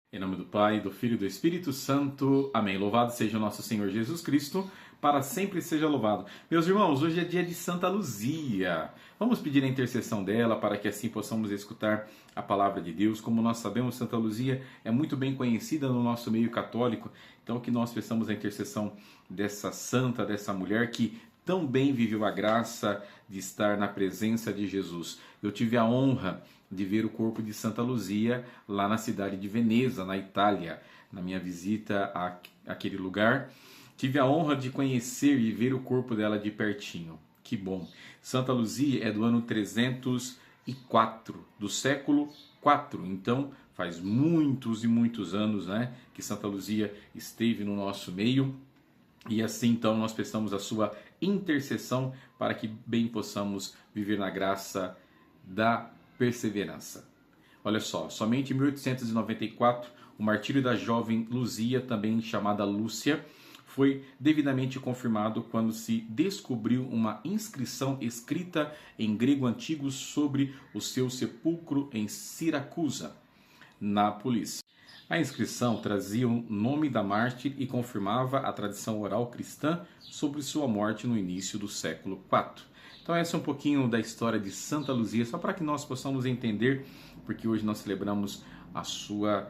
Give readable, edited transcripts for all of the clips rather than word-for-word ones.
Em nome do Pai, do Filho e do Espírito Santo. Amém. Louvado seja o nosso Senhor Jesus Cristo, para sempre seja louvado. Meus irmãos, hoje é dia de Santa Luzia. Vamos pedir a intercessão dela para que assim possamos escutar a palavra de Deus. Como nós sabemos, Santa Luzia é muito bem conhecida no nosso meio católico. Então que nós peçamos a intercessão dessa santa, dessa mulher que tão bem viveu a graça de estar na presença de Jesus. Eu tive a honra de ver o corpo de Santa Luzia lá na cidade de Veneza, na Itália, na minha visita àquele lugar. Tive a honra de conhecer e ver o corpo dela de pertinho. Que bom! Santa Luzia é do ano 304, do século IV. Então, faz muitos e muitos anos, né, que Santa Luzia esteve no nosso meio. E assim, então, nós peçamos a sua intercessão para que bem possamos viver na graça da perseverança. Olha só, somente em 1894, o martírio da jovem Luzia, também chamada Lúcia, foi devidamente confirmado quando se descobriu uma inscrição escrita em grego antigo sobre o seu sepulcro em Siracusa, Nápoles. A inscrição trazia o nome da mártir e confirmava a tradição oral cristã sobre sua morte no início do século IV. Então essa é um pouquinho da história de Santa Luzia, só para que nós possamos entender, porque hoje nós celebramos a sua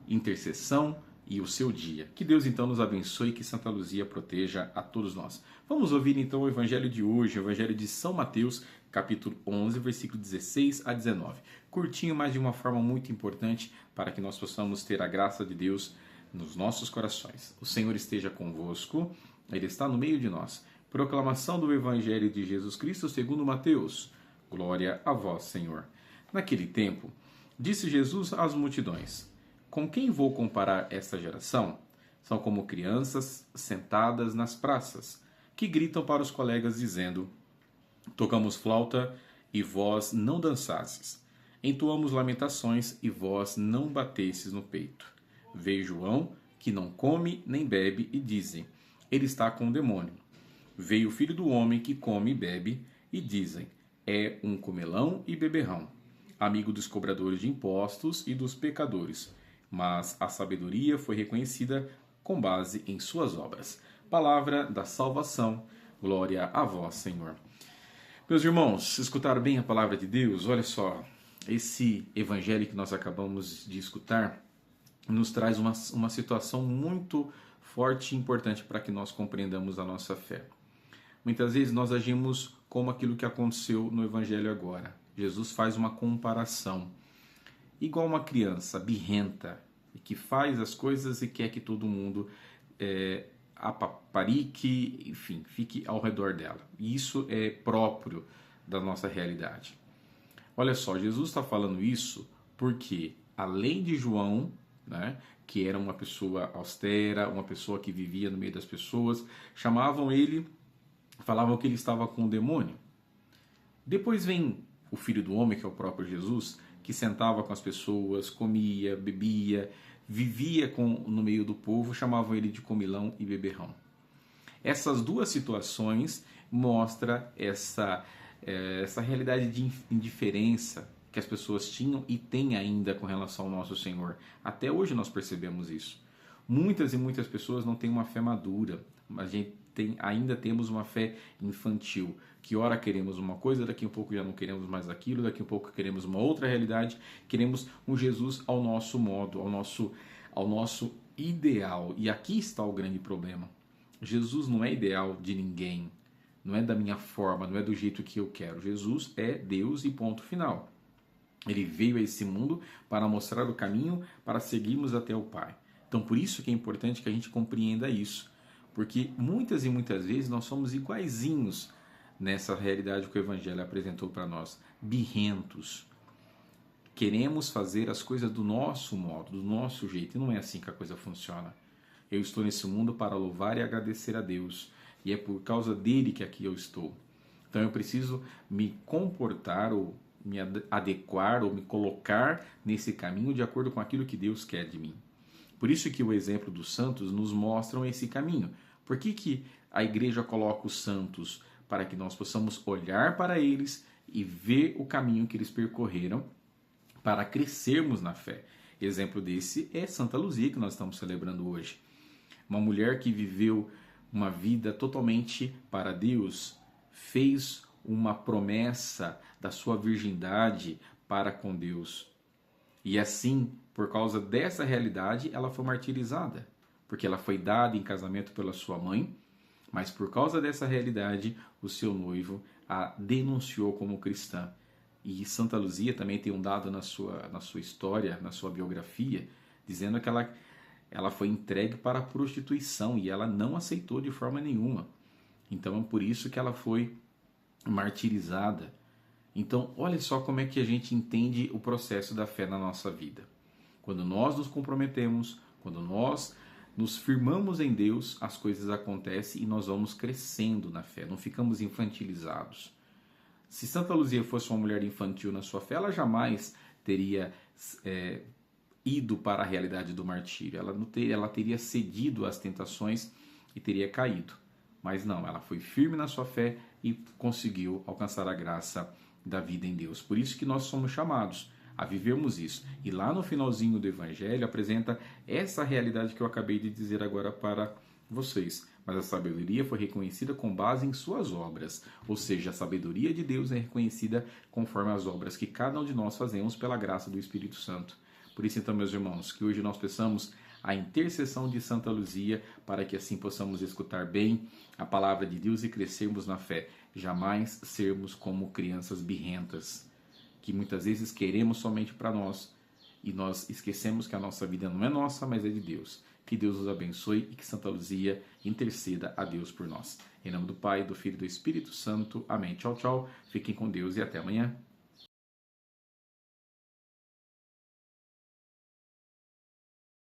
intercessão e o seu dia. Que Deus então nos abençoe e que Santa Luzia proteja a todos nós. Vamos ouvir então o evangelho de hoje, o evangelho de São Mateus, capítulo 11, versículo 16 a 19. Curtinho, mas de uma forma muito importante para que nós possamos ter a graça de Deus nos nossos corações. O Senhor esteja convosco, Ele está no meio de nós. Proclamação do Evangelho de Jesus Cristo segundo Mateus. Glória a vós, Senhor. Naquele tempo, disse Jesus às multidões: com quem vou comparar esta geração? São como crianças sentadas nas praças, que gritam para os colegas dizendo: tocamos flauta e vós não dançastes. Entoamos lamentações e vós não batestes no peito. Veio João, que não come nem bebe, e dizem: ele está com o demônio. Veio o Filho do Homem, que come e bebe, e dizem: é um comelão e beberrão, amigo dos cobradores de impostos e dos pecadores. Mas a sabedoria foi reconhecida com base em suas obras. Palavra da salvação. Glória a vós, Senhor. Meus irmãos, escutaram bem a palavra de Deus? Olha só, esse evangelho que nós acabamos de escutar nos traz uma situação muito forte e importante para que nós compreendamos a nossa fé. Muitas vezes nós agimos como aquilo que aconteceu no evangelho agora. Jesus faz uma comparação. Igual uma criança birrenta, que faz as coisas e quer que todo mundo apaparique, enfim, fique ao redor dela. E isso é próprio da nossa realidade. Olha só, Jesus está falando isso porque, além de João, né, que era uma pessoa austera, uma pessoa que vivia no meio das pessoas, falavam que ele estava com o demônio. Depois vem o Filho do Homem, que é o próprio Jesus, que sentava com as pessoas, comia, bebia, vivia no meio do povo, chamavam ele de comilão e beberrão. Essas duas situações mostram essa realidade de indiferença que as pessoas tinham e têm ainda com relação ao nosso Senhor. Até hoje nós percebemos isso. Muitas e muitas pessoas não têm uma fé madura, mas a gente ainda temos uma fé infantil, que ora queremos uma coisa, daqui a pouco já não queremos mais aquilo, daqui a pouco queremos uma outra realidade, queremos um Jesus ao nosso modo, ao nosso ideal. E aqui está o grande problema. Jesus não é ideal de ninguém, não é da minha forma, não é do jeito que eu quero. Jesus é Deus e ponto final. Ele veio a esse mundo para mostrar o caminho para seguirmos até o Pai. Então por isso que é importante que a gente compreenda isso. Porque muitas e muitas vezes nós somos iguaizinhos nessa realidade que o Evangelho apresentou para nós. Birrentos. Queremos fazer as coisas do nosso modo, do nosso jeito. E não é assim que a coisa funciona. Eu estou nesse mundo para louvar e agradecer a Deus. E é por causa dele que aqui eu estou. Então eu preciso me comportar ou me adequar ou me colocar nesse caminho de acordo com aquilo que Deus quer de mim. Por isso que o exemplo dos santos nos mostram esse caminho. Por que a igreja coloca os santos? Para que nós possamos olhar para eles e ver o caminho que eles percorreram para crescermos na fé. Exemplo desse é Santa Luzia, que nós estamos celebrando hoje. Uma mulher que viveu uma vida totalmente para Deus, fez uma promessa da sua virgindade para com Deus. E assim, por causa dessa realidade, ela foi martirizada, porque ela foi dada em casamento pela sua mãe, mas por causa dessa realidade, o seu noivo a denunciou como cristã. E Santa Luzia também tem um dado na sua história, na sua biografia, dizendo que ela foi entregue para a prostituição e ela não aceitou de forma nenhuma. Então é por isso que ela foi martirizada. Então, olha só como é que a gente entende o processo da fé na nossa vida. Quando nós nos comprometemos, quando nós nos firmamos em Deus, as coisas acontecem e nós vamos crescendo na fé, não ficamos infantilizados. Se Santa Luzia fosse uma mulher infantil na sua fé, ela jamais teria ido para a realidade do martírio. Ela teria cedido às tentações e teria caído. Mas não, ela foi firme na sua fé e conseguiu alcançar a graça da vida em Deus. Por isso que nós somos chamados a vivermos isso. E lá no finalzinho do Evangelho apresenta essa realidade que eu acabei de dizer agora para vocês. Mas a sabedoria foi reconhecida com base em suas obras. Ou seja, a sabedoria de Deus é reconhecida conforme as obras que cada um de nós fazemos pela graça do Espírito Santo. Por isso, então, meus irmãos, que hoje nós peçamos a intercessão de Santa Luzia para que assim possamos escutar bem a palavra de Deus e crescermos na fé. Jamais sermos como crianças birrentas, que muitas vezes queremos somente para nós e nós esquecemos que a nossa vida não é nossa, mas é de Deus. Que Deus os abençoe e que Santa Luzia interceda a Deus por nós. Em nome do Pai, do Filho e do Espírito Santo. Amém. Tchau, tchau. Fiquem com Deus e até amanhã.